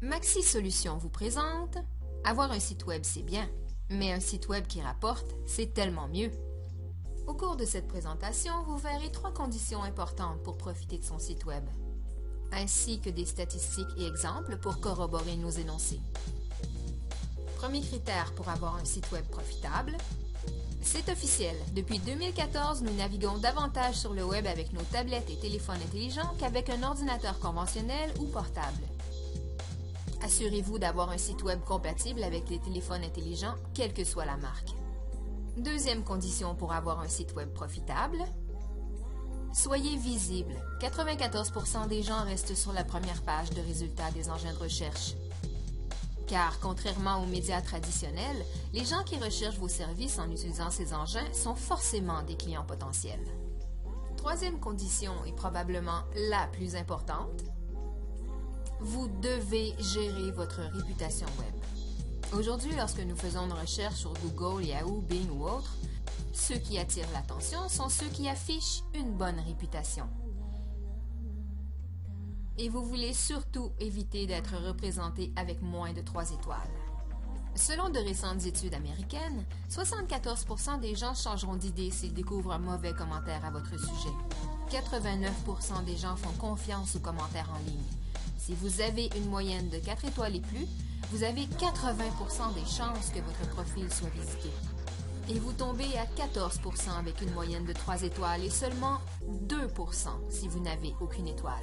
Maxi Solutions vous présente « Avoir un site web, c'est bien, mais un site web qui rapporte, c'est tellement mieux ». Au cours de cette présentation, vous verrez 3 conditions importantes pour profiter de son site web, ainsi que des statistiques et exemples pour corroborer nos énoncés. Premier critère pour avoir un site web profitable. C'est officiel, depuis 2014, nous naviguons davantage sur le web avec nos tablettes et téléphones intelligents qu'avec un ordinateur conventionnel ou portable. Assurez-vous d'avoir un site web compatible avec les téléphones intelligents, quelle que soit la marque. Deuxième condition pour avoir un site web profitable. Soyez visible. 94% des gens restent sur la première page de résultats des engins de recherche. Car, contrairement aux médias traditionnels, les gens qui recherchent vos services en utilisant ces engins sont forcément des clients potentiels. Troisième condition et probablement la plus importante, vous devez gérer votre réputation web. Aujourd'hui, lorsque nous faisons une recherche sur Google, Yahoo, Bing ou autres, ceux qui attirent l'attention sont ceux qui affichent une bonne réputation. Et vous voulez surtout éviter d'être représenté avec moins de 3 étoiles. Selon de récentes études américaines, 74% des gens changeront d'idée s'ils découvrent un mauvais commentaire à votre sujet. 89% des gens font confiance aux commentaires en ligne. Si vous avez une moyenne de 4 étoiles et plus, vous avez 80% des chances que votre profil soit visité. Et vous tombez à 14% avec une moyenne de 3 étoiles et seulement 2% si vous n'avez aucune étoile.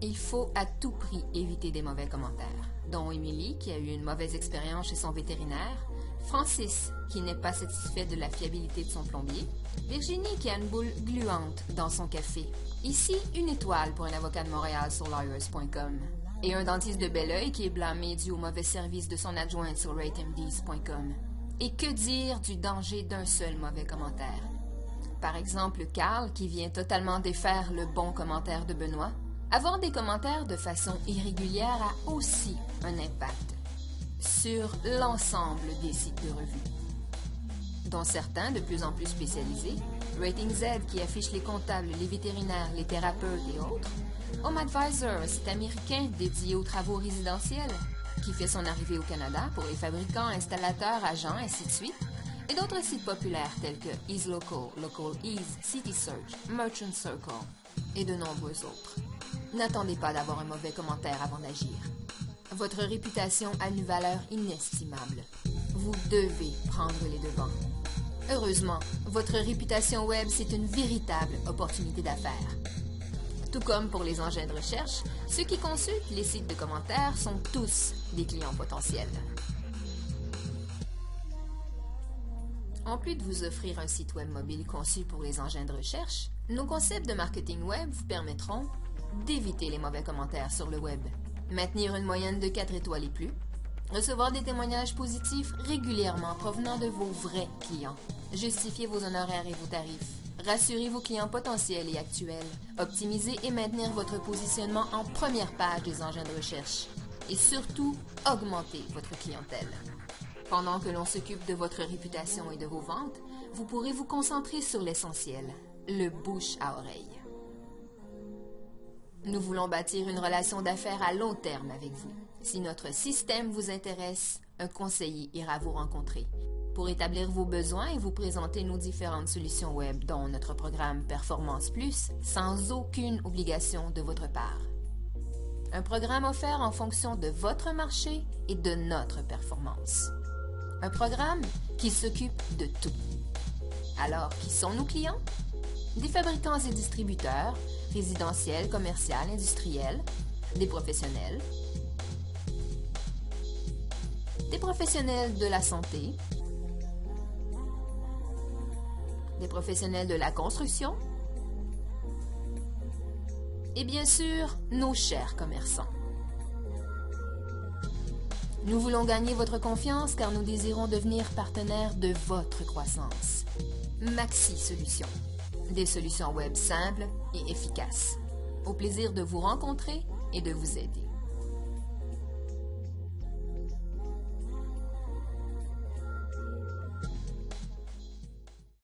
Il faut à tout prix éviter des mauvais commentaires, dont Émilie qui a eu une mauvaise expérience chez son vétérinaire, Francis qui n'est pas satisfait de la fiabilité de son plombier, Virginie qui a une boule gluante dans son café. Ici, une étoile pour un avocat de Montréal sur lawyers.com. Et un dentiste de Belleuil qui est blâmé dû au mauvais service de son adjointe sur ratemds.com. Et que dire du danger d'un seul mauvais commentaire? Par exemple, Carl qui vient totalement défaire le bon commentaire de Benoît. Avoir des commentaires de façon irrégulière a aussi un impact sur l'ensemble des sites de revue, dont certains de plus en plus spécialisés, RatingZ qui affiche les comptables, les vétérinaires, les thérapeutes et autres, HomeAdvisor, un site américain dédié aux travaux résidentiels, qui fait son arrivée au Canada pour les fabricants, installateurs, agents, ainsi de suite, et d'autres sites populaires tels que EaseLocal, LocalEase, CitySearch, Merchant Circle et de nombreux autres. N'attendez pas d'avoir un mauvais commentaire avant d'agir. Votre réputation a une valeur inestimable. Vous devez prendre les devants. Heureusement, votre réputation web, c'est une véritable opportunité d'affaires. Tout comme pour les engins de recherche, ceux qui consultent les sites de commentaires sont tous des clients potentiels. En plus de vous offrir un site web mobile conçu pour les engins de recherche, nos concepts de marketing web vous permettront d'éviter les mauvais commentaires sur le web, maintenir une moyenne de 4 étoiles et plus, recevoir des témoignages positifs régulièrement provenant de vos vrais clients, justifier vos honoraires et vos tarifs, rassurer vos clients potentiels et actuels, optimiser et maintenir votre positionnement en première page des engins de recherche et surtout augmenter votre clientèle. Pendant que l'on s'occupe de votre réputation et de vos ventes, vous pourrez vous concentrer sur l'essentiel, le bouche à oreille. Nous voulons bâtir une relation d'affaires à long terme avec vous. Si notre système vous intéresse, un conseiller ira vous rencontrer pour établir vos besoins et vous présenter nos différentes solutions web, dont notre programme Performance Plus, sans aucune obligation de votre part. Un programme offert en fonction de votre marché et de notre performance. Un programme qui s'occupe de tout. Alors, qui sont nos clients? Des fabricants et distributeurs, résidentiels, commerciaux, industriels, des professionnels de la santé, des professionnels de la construction et bien sûr, nos chers commerçants. Nous voulons gagner votre confiance car nous désirons devenir partenaires de votre croissance. Maxi Solutions. Des solutions web simples et efficaces. Au plaisir de vous rencontrer et de vous aider.